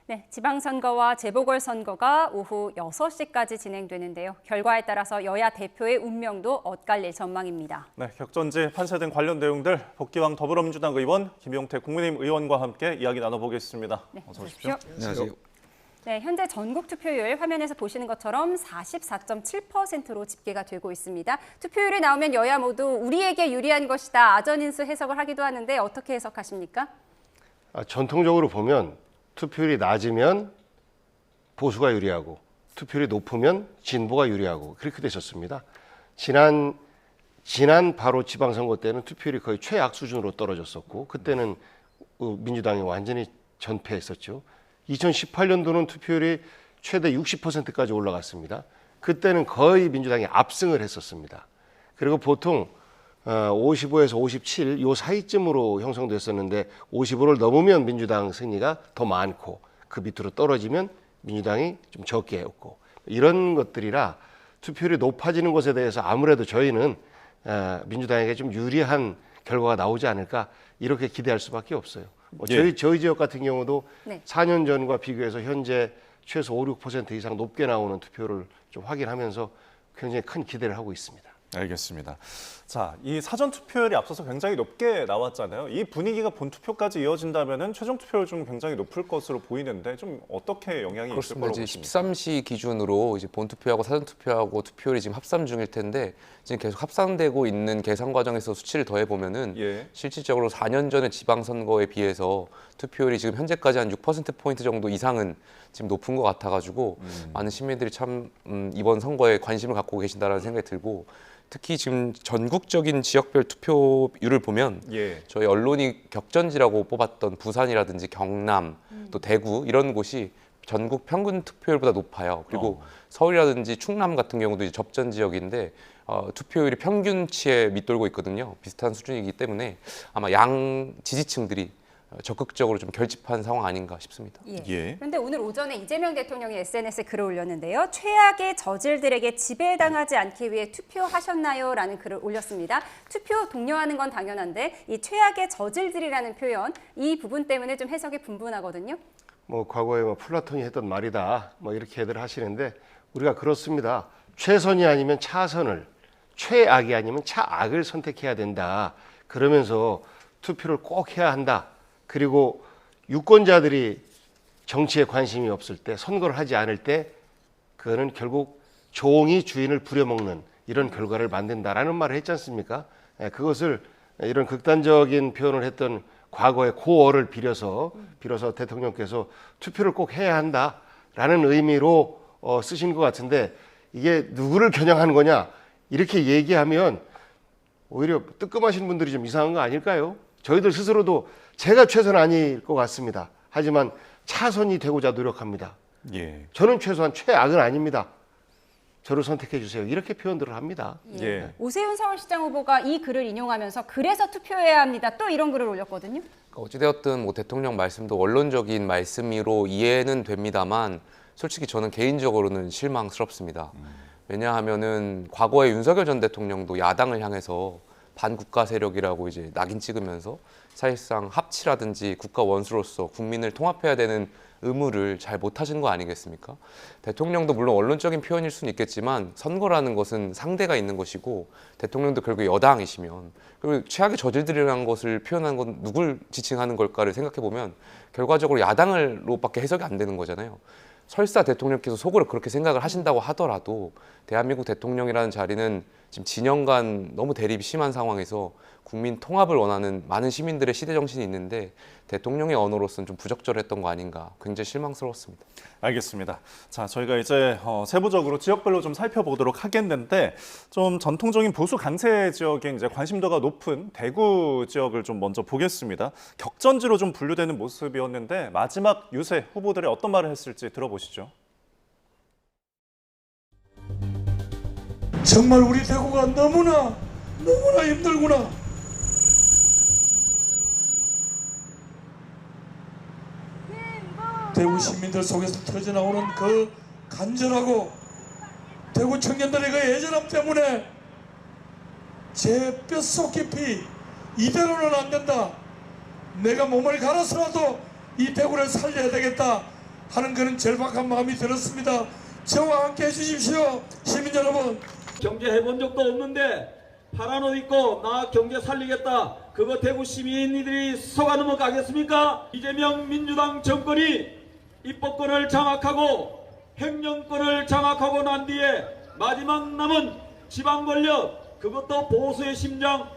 네, 지방선거와 재보궐선거가 오후 6시까지 진행되는데요. 결과에 따라서 여야 대표의 운명도 엇갈릴 전망입니다. 네, 격전지, 판세 등 관련 내용들 복귀왕 더불어민주당 의원 김용태 국민의힘 의원과 함께 이야기 나눠보겠습니다. 네, 어서 오십시오. 안녕하세요. 네, 현재 전국 투표율 화면에서 보시는 것처럼 44.7%로 집계가 되고 있습니다. 투표율이 나오면 여야 모두 우리에게 유리한 것이다, 아전인수 해석을 하기도 하는데 어떻게 해석하십니까? 전통적으로 보면 투표율이 낮으면 보수가 유리하고 투표율이 높으면 진보가 유리하고 그렇게 됐었습니다. 지난 바로 지방선거 때는 투표율이 거의 최악 수준으로 떨어졌었고 그때는 민주당이 완전히 전패했었죠. 2018년도는 투표율이 최대 60%까지 올라갔습니다. 그때는 거의 민주당이 압승을 했었습니다. 그리고 보통 55에서 57 요 사이쯤으로 형성됐었는데 55를 넘으면 민주당 승리가 더 많고 그 밑으로 떨어지면 민주당이 좀 적게 했고 이런 것들이라 투표율이 높아지는 것에 대해서 아무래도 저희는 민주당에게 좀 유리한 결과가 나오지 않을까 이렇게 기대할 수밖에 없어요. 저희 지역 같은 경우도 4년 전과 비교해서 현재 최소 5, 6% 이상 높게 나오는 투표를 좀 확인하면서 굉장히 큰 기대를 하고 있습니다. 알겠습니다. 자, 이 사전 투표율이 앞서서 굉장히 높게 나왔잖아요. 이 분위기가 본 투표까지 이어진다면은 최종 투표율 좀 굉장히 높을 것으로 보이는데 좀 어떻게 영향이 있을 거라고 보십니까? 13시 기준으로 이제 본 투표하고 사전 투표하고 투표율이 지금 합산 중일 텐데 지금 계속 합산되고 있는 계산 과정에서 수치를 더해 보면은 실질적으로 4년 전의 지방선거에 비해서 투표율이 지금 현재까지 한 6%포인트 정도 이상은 지금 높은 것 같아가지고 많은 시민들이 참 이번 선거에 관심을 갖고 계신다라는 생각이 들고 특히 지금 전국적인 지역별 투표율을 보면 저희 언론이 격전지라고 뽑았던 부산이라든지 경남 또 대구 이런 곳이 전국 평균 투표율보다 높아요. 그리고 서울이라든지 충남 같은 경우도 이제 접전 지역인데 투표율이 평균치에 밑돌고 있거든요. 비슷한 수준이기 때문에 아마 양 지지층들이 적극적으로 좀 결집한 상황 아닌가 싶습니다. 그런데 오늘 오전에 이재명 대통령이 SNS에 글을 올렸는데요. 최악의 저질들에게 지배당하지 않기 위해 투표하셨나요? 라는 글을 올렸습니다. 투표 독려하는 건 당연한데 이 최악의 저질들이라는 표현, 이 부분 때문에 좀 해석이 분분하거든요. 과거에 플라톤이 했던 말이다 이렇게들 하시는데 우리가 그렇습니다. 최선이 아니면 차선을, 최악이 아니면 차악을 선택해야 된다. 그러면서 투표를 꼭 해야 한다. 그리고 유권자들이 정치에 관심이 없을 때, 선거를 하지 않을 때 그거는 결국 종이 주인을 부려먹는 이런 결과를 만든다라는 말을 했지 않습니까? 그것을 이런 극단적인 표현을 했던 과거의 고어를 빌어서 대통령께서 투표를 꼭 해야 한다라는 의미로 쓰신 것 같은데 이게 누구를 겨냥하는 거냐 이렇게 얘기하면 오히려 뜨끔하신 분들이 좀 이상한 거 아닐까요? 저희들 스스로도 제가 최선 아닐 것 같습니다. 하지만 차선이 되고자 노력합니다. 저는 최소한 최악은 아닙니다. 저를 선택해 주세요. 이렇게 표현들을 합니다. 오세훈 서울시장 후보가 이 글을 인용하면서 그래서 투표해야 합니다. 또 이런 글을 올렸거든요. 어찌되었든 대통령 말씀도 원론적인 말씀으로 이해는 됩니다만 솔직히 저는 개인적으로는 실망스럽습니다. 왜냐하면은 과거에 윤석열 전 대통령도 야당을 향해서 반국가 세력이라고 이제 낙인 찍으면서 사실상 합치라든지 국가 원수로서 국민을 통합해야 되는 의무를 잘 못하신 거 아니겠습니까? 대통령도 물론 언론적인 표현일 수는 있겠지만 선거라는 것은 상대가 있는 것이고 대통령도 결국 여당이시면 그리고 최악의 저질들이라는 것을 표현한 건 누굴 지칭하는 걸까를 생각해 보면 결과적으로 야당으로밖에 해석이 안 되는 거잖아요. 설사 대통령께서 속으로 그렇게 생각을 하신다고 하더라도 대한민국 대통령이라는 자리는 지금 진영 간 너무 대립이 심한 상황에서 국민 통합을 원하는 많은 시민들의 시대 정신이 있는데 대통령의 언어로서는 좀 부적절했던 거 아닌가 굉장히 실망스러웠습니다. 알겠습니다. 자, 저희가 이제 세부적으로 지역별로 좀 살펴보도록 하겠는데 좀 전통적인 보수 강세 지역에 이제 관심도가 높은 대구 지역을 좀 먼저 보겠습니다. 격전지로 좀 분류되는 모습이었는데 마지막 유세 후보들이 어떤 말을 했을지 들어보시죠. 정말 우리 대구가 너무나 힘들구나. 대구 시민들 속에서 터져나오는 그 간절하고 대구 청년들의 그 애절함 때문에 제 뼛속 깊이 이대로는 안 된다. 내가 몸을 갈아서라도 이 대구를 살려야 되겠다. 하는 그런 절박한 마음이 들었습니다. 저와 함께 해주십시오. 시민 여러분. 경제 해본 적도 없는데 파란 옷 입고 나 경제 살리겠다. 그거 대구 시민들이 속아 넘어가겠습니까? 이재명 민주당 정권이 입법권을 장악하고 행정권을 장악하고 난 뒤에 마지막 남은 지방 권력, 그것도 보수의 심장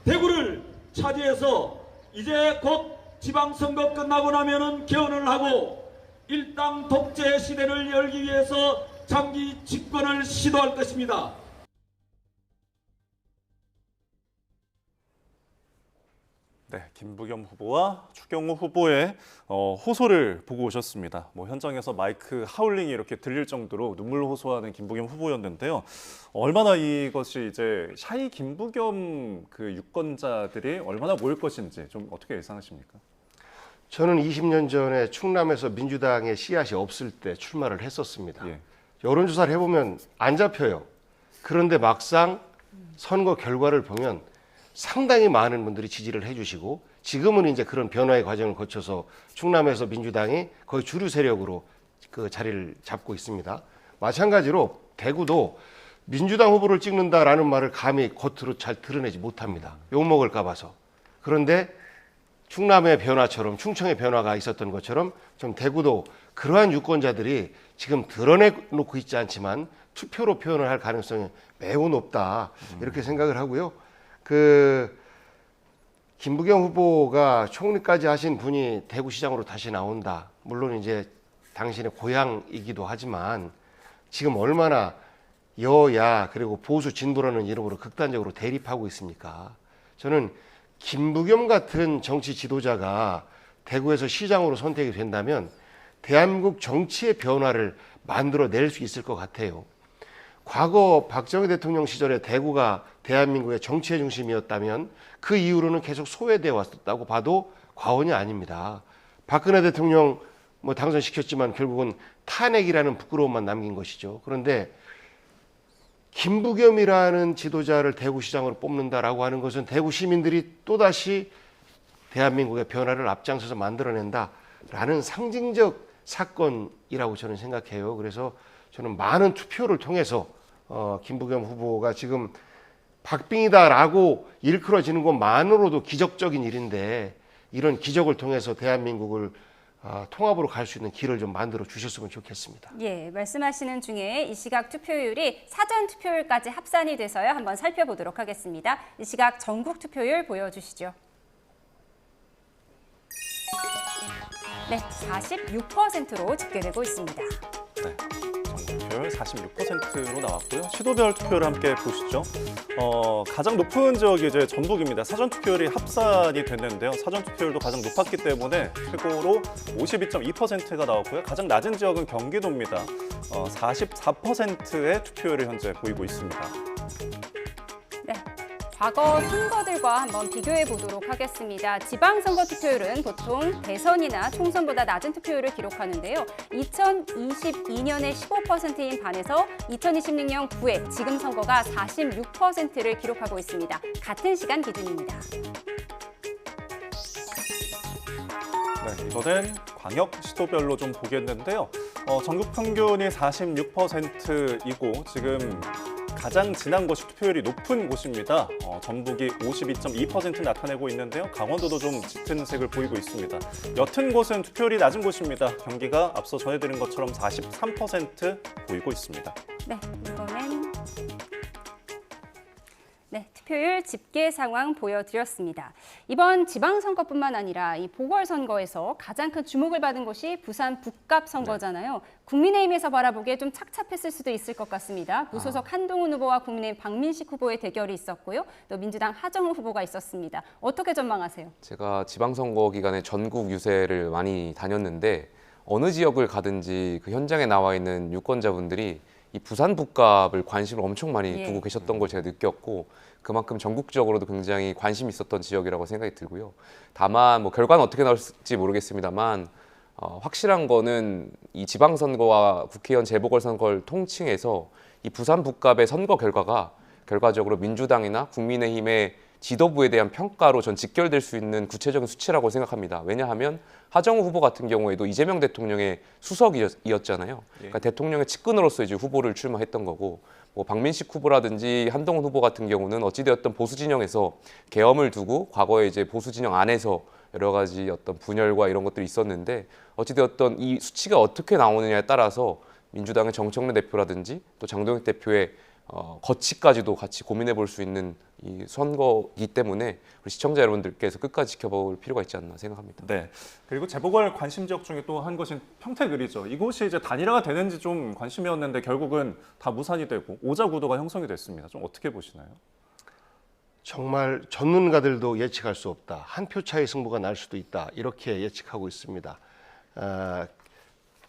대구를 차지해서 이제 곧 지방선거 끝나고 나면은 개헌을 하고 일당 독재 시대를 열기 위해서 장기 집권을 시도할 것입니다. 네, 김부겸 후보와 추경호 후보의 호소를 보고 오셨습니다. 뭐 현장에서 마이크 하울링이 이렇게 들릴 정도로 눈물 호소하는 김부겸 후보였는데요. 얼마나 이것이 이제 샤이 김부겸 그 유권자들이 얼마나 모일 것인지 좀 어떻게 예상하십니까? 저는 20년 전에 충남에서 민주당의 씨앗이 없을 때 출마를 했었습니다. 예. 여론조사를 해보면 안 잡혀요. 그런데 막상 선거 결과를 보면 상당히 많은 분들이 지지를 해주시고 지금은 이제 그런 변화의 과정을 거쳐서 충남에서 민주당이 거의 주류 세력으로 그 자리를 잡고 있습니다. 마찬가지로 대구도 민주당 후보를 찍는다라는 말을 감히 겉으로 잘 드러내지 못합니다. 욕먹을까 봐서. 그런데 충남의 변화처럼 충청의 변화가 있었던 것처럼 좀 대구도 그러한 유권자들이 지금 드러내놓고 있지 않지만 투표로 표현을 할 가능성이 매우 높다 이렇게 생각을 하고요. 김부겸 후보가 총리까지 하신 분이 대구시장으로 다시 나온다. 물론 이제 당신의 고향이기도 하지만 지금 얼마나 여야 그리고 보수 진보라는 이름으로 극단적으로 대립하고 있습니까? 저는 김부겸 같은 정치 지도자가 대구에서 시장으로 선택이 된다면 대한민국 정치의 변화를 만들어낼 수 있을 것 같아요. 과거 박정희 대통령 시절에 대구가 대한민국의 정치의 중심이었다면 그 이후로는 계속 소외되어 왔다고 봐도 과언이 아닙니다. 박근혜 대통령 뭐 당선시켰지만 결국은 탄핵이라는 부끄러움만 남긴 것이죠. 그런데 김부겸이라는 지도자를 대구시장으로 뽑는다라고 하는 것은 대구 시민들이 또다시 대한민국의 변화를 앞장서서 만들어낸다라는 상징적 사건이라고 저는 생각해요. 그래서 저는 많은 투표를 통해서 김부겸 후보가 지금 박빙이다라고 일컬어지는 것만으로도 기적적인 일인데 이런 기적을 통해서 대한민국을 통합으로 갈 수 있는 길을 좀 만들어 주셨으면 좋겠습니다. 예, 말씀하시는 중에 이 시각 투표율이 사전 투표율까지 합산이 돼서요. 한번 살펴보도록 하겠습니다. 이 시각 전국 투표율 보여주시죠. 네, 46%로 집계되고 있습니다. 네, 전국투표율 46%로 나왔고요. 시도별 투표를 함께 보시죠. 가장 높은 지역이 이제 전북입니다. 사전 투표율이 합산이 됐는데요. 사전 투표율도 가장 높았기 때문에 최고로 52.2%가 나왔고요. 가장 낮은 지역은 경기도입니다. 44%의 투표율을 현재 보이고 있습니다. 네, 과거 선거들과 한번 비교해 보도록 하겠습니다. 지방선거 투표율은 보통 대선이나 총선보다 낮은 투표율을 기록하는데요. 2022년에 15%인 반에서 2026년 9회 지금 선거가 46%를 기록하고 있습니다. 같은 시간 기준입니다. 네, 이번엔 광역 시도별로 좀 보겠는데요. 전국 평균이 46%이고 지금 가장 지난 곳이 투표율이 높은 곳입니다. 전북이 52.2% 나타내고 있는데요. 강원도도 좀 짙은 색을 보이고 있습니다. 옅은 곳은 투표율이 낮은 곳입니다. 경기가 앞서 전해드린 것처럼 43% 보이고 있습니다. 네, 이번엔 투표율 집계 상황 보여드렸습니다. 이번 지방선거뿐만 아니라 이 보궐선거에서 가장 큰 주목을 받은 곳이 부산 북갑 선거잖아요. 국민의힘에서 바라보기에 좀 착잡했을 수도 있을 것 같습니다. 무소속 한동훈 후보와 국민의힘 박민식 후보의 대결이 있었고요. 또 민주당 하정우 후보가 있었습니다. 어떻게 전망하세요? 제가 지방선거 기간에 전국 유세를 많이 다녔는데 어느 지역을 가든지 그 현장에 나와 있는 유권자분들이 이 부산 북갑을 관심을 엄청 많이 두고 계셨던 걸 제가 느꼈고 그만큼 전국적으로도 굉장히 관심이 있었던 지역이라고 생각이 들고요. 다만 뭐 결과는 어떻게 나올지 모르겠습니다만 확실한 거는 이 지방선거와 국회의원 재보궐선거를 통칭해서 이 부산 북갑의 선거 결과가 결과적으로 민주당이나 국민의힘의 지도부에 대한 평가로 전 직결될 수 있는 구체적인 수치라고 생각합니다. 왜냐하면 하정우 후보 같은 경우에도 이재명 대통령의 수석이었잖아요. 그러니까 대통령의 측근으로서 이제 후보를 출마했던 거고, 뭐 박민식 후보라든지 한동훈 후보 같은 경우는 어찌되었던 보수 진영에서 계엄을 두고 과거에 이제 보수 진영 안에서 여러 가지 어떤 분열과 이런 것들이 있었는데, 어찌되었던 이 수치가 어떻게 나오느냐에 따라서 민주당의 정청래 대표라든지 또 장동혁 대표의 거치까지도 같이 고민해 볼 수 있는 이 선거이기 때문에 우리 시청자 여러분들께서 끝까지 지켜볼 필요가 있지 않나 생각합니다. 네. 그리고 재보궐 관심 지역 중에 또 한 것이 평택을이죠. 이곳이 이제 단일화가 되는지 좀 관심이었는데 결국은 다 무산이 되고 오자 구도가 형성이 됐습니다. 좀 어떻게 보시나요? 정말 전문가들도 예측할 수 없다. 한 표 차의 승부가 날 수도 있다. 이렇게 예측하고 있습니다.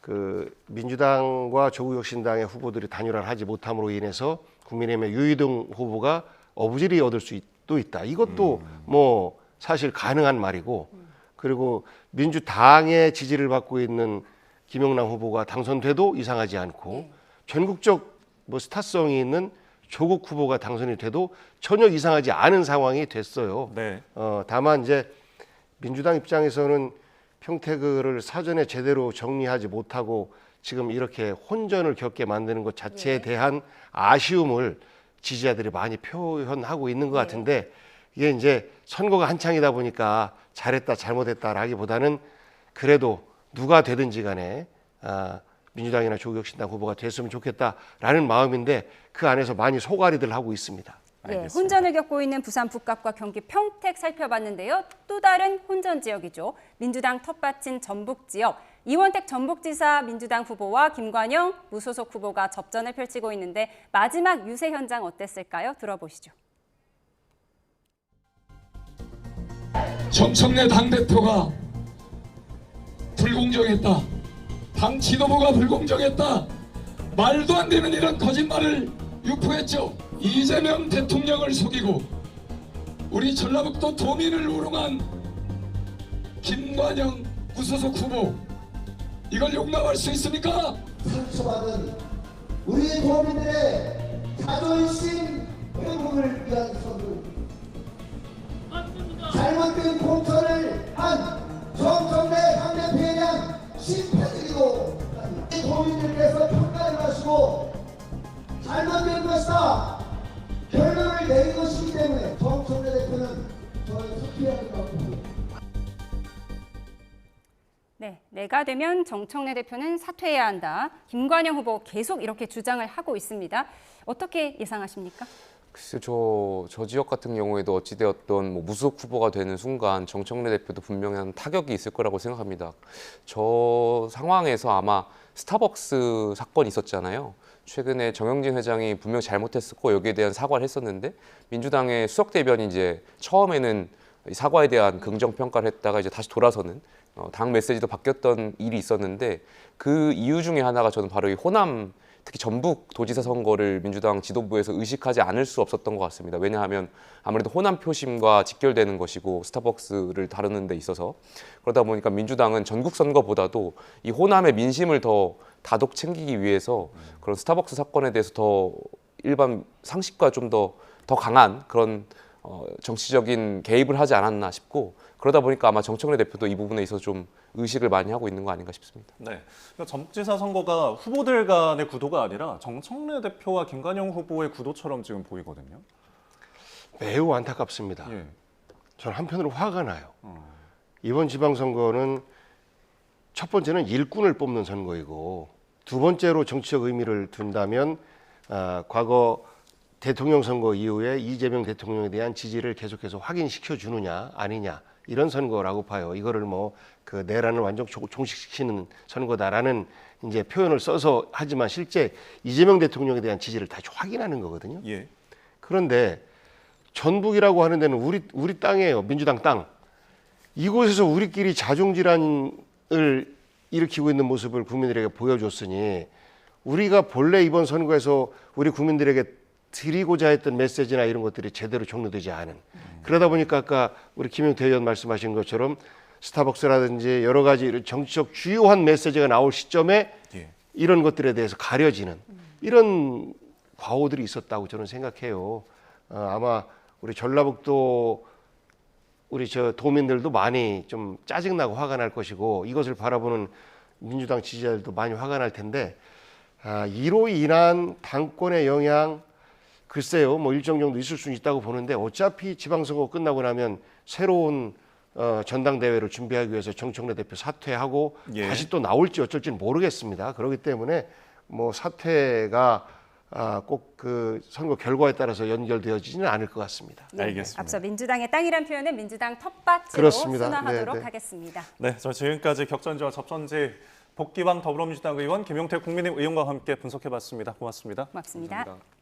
그 민주당과 조국혁신당의 후보들이 단일화를 하지 못함으로 인해서 국민의힘의 유이동 후보가 어부지리 얻을 수도 있다. 이것도 뭐 사실 가능한 말이고, 그리고 민주당의 지지를 받고 있는 김영남 후보가 당선돼도 이상하지 않고, 전국적 뭐 스타성이 있는 조국 후보가 당선이 돼도 전혀 이상하지 않은 상황이 됐어요. 네. 다만 이제 민주당 입장에서는 평택을 사전에 제대로 정리하지 못하고 지금 이렇게 혼전을 겪게 만드는 것 자체에 대한 아쉬움을 지지자들이 많이 표현하고 있는 것 같은데, 이게 이제 선거가 한창이다 보니까 잘했다 잘못했다라기보다는 그래도 누가 되든지 간에 민주당이나 조국혁신당 후보가 됐으면 좋겠다라는 마음인데, 그 안에서 많이 소가리들 하고 있습니다. 네, 알겠습니다. 혼전을 겪고 있는 부산 북갑과 경기 평택 살펴봤는데요. 또 다른 혼전 지역이죠. 민주당 텃밭인 전북 지역. 이원택 전북지사 민주당 후보와 김관영 무소속 후보가 접전을 펼치고 있는데 마지막 유세 현장 어땠을까요? 들어보시죠. 정청래 당대표가 불공정했다. 당 지도부가 불공정했다. 말도 안 되는 이런 거짓말을 유포했죠. 이재명 대통령을 속이고 우리 전라북도 도민을 우롱한 김관영 무소속 후보, 이걸 용납할 수 있습니까? 상처받은 우리 도민들의 자존심 회복을 위한 선거, 잘못된 공천을 한 정청래 당대표에 대한 심판이고, 도민들께서 평가를 하시고 잘못된 것이다 결론을 내린 것이기 때문에 정청래 대표는 저희 사퇴해야 된다고 봅니다. 네, 내가 되면 정청래 대표는 사퇴해야 한다. 김관영 후보 계속 이렇게 주장을 하고 있습니다. 어떻게 예상하십니까? 글쎄, 저 지역 같은 경우에도 어찌되었던 뭐 무소속 후보가 되는 순간 정청래 대표도 분명한 타격이 있을 거라고 생각합니다. 저 상황에서 아마 스타벅스 사건이 있었잖아요. 최근에 정영진 회장이 분명 잘못했었고 여기에 대한 사과를 했었는데, 민주당의 수석 대변이 이제 처음에는 사과에 대한 긍정 평가를 했다가 이제 다시 돌아서는 당 메시지도 바뀌었던 일이 있었는데, 그 이유 중에 하나가 저는 바로 이 호남, 특히 전북 도지사 선거를 민주당 지도부에서 의식하지 않을 수 없었던 것 같습니다. 왜냐하면 아무래도 호남 표심과 직결되는 것이고 스타벅스를 다루는 데 있어서, 그러다 보니까 민주당은 전국 선거보다도 이 호남의 민심을 더 다독 챙기기 위해서 그런 스타벅스 사건에 대해서 더 일반 상식과 좀 더 강한 그런 정치적인 개입을 하지 않았나 싶고, 그러다 보니까 아마 정청래 대표도 이 부분에 있어서 좀 의식을 많이 하고 있는 거 아닌가 싶습니다. 네. 그러니까 전북지사 선거가 후보들 간의 구도가 아니라 정청래 대표와 김관영 후보의 구도처럼 지금 보이거든요. 매우 안타깝습니다. 예. 저는 한편으로 화가 나요. 이번 지방선거는 첫 번째는 일꾼을 뽑는 선거이고, 두 번째로 정치적 의미를 둔다면 과거 대통령 선거 이후에 이재명 대통령에 대한 지지를 계속해서 확인시켜 주느냐 아니냐, 이런 선거라고 봐요. 이거를 뭐 그 내란을 완전 종식시키는 선거다라는 이제 표현을 써서 하지만 실제 이재명 대통령에 대한 지지를 다시 확인하는 거거든요. 예. 그런데 전북이라고 하는 데는 우리 땅이에요. 민주당 땅. 이곳에서 우리끼리 자중질환을 일으키고 있는 모습을 국민들에게 보여줬으니, 우리가 본래 이번 선거에서 우리 국민들에게 드리고자 했던 메시지나 이런 것들이 제대로 종료되지 않은, 그러다 보니까 아까 우리 김용태 의원 말씀하신 것처럼 스타벅스라든지 여러 가지 정치적 주요한 메시지가 나올 시점에 예. 이런 것들에 대해서 가려지는 이런 과오들이 있었다고 저는 생각해요. 아마 우리 전라북도 우리 저 도민들도 많이 좀 짜증나고 화가 날 것이고 이것을 바라보는 민주당 지지자들도 많이 화가 날 텐데 이로 인한 당권의 영향 글쎄요 뭐 일정 정도 있을 수는 있다고 보는데 어차피 지방선거 끝나고 나면 새로운 전당대회를 준비하기 위해서 정청래 대표 사퇴하고 예. 다시 또 나올지 어쩔지는 모르겠습니다. 그렇기 때문에 뭐 사퇴가 꼭 그 선거 결과에 따라서 연결되어지지는 않을 것 같습니다. 네, 알겠습니다. 앞서 민주당의 땅이란 표현은 민주당 텃밭으로 그렇습니다. 순화하도록 네, 네. 하겠습니다. 네, 저 지금까지 격전지와 접전지 복귀방 더불어민주당 의원 김용태 국민의힘 의원과 함께 분석해봤습니다. 고맙습니다. 고맙습니다.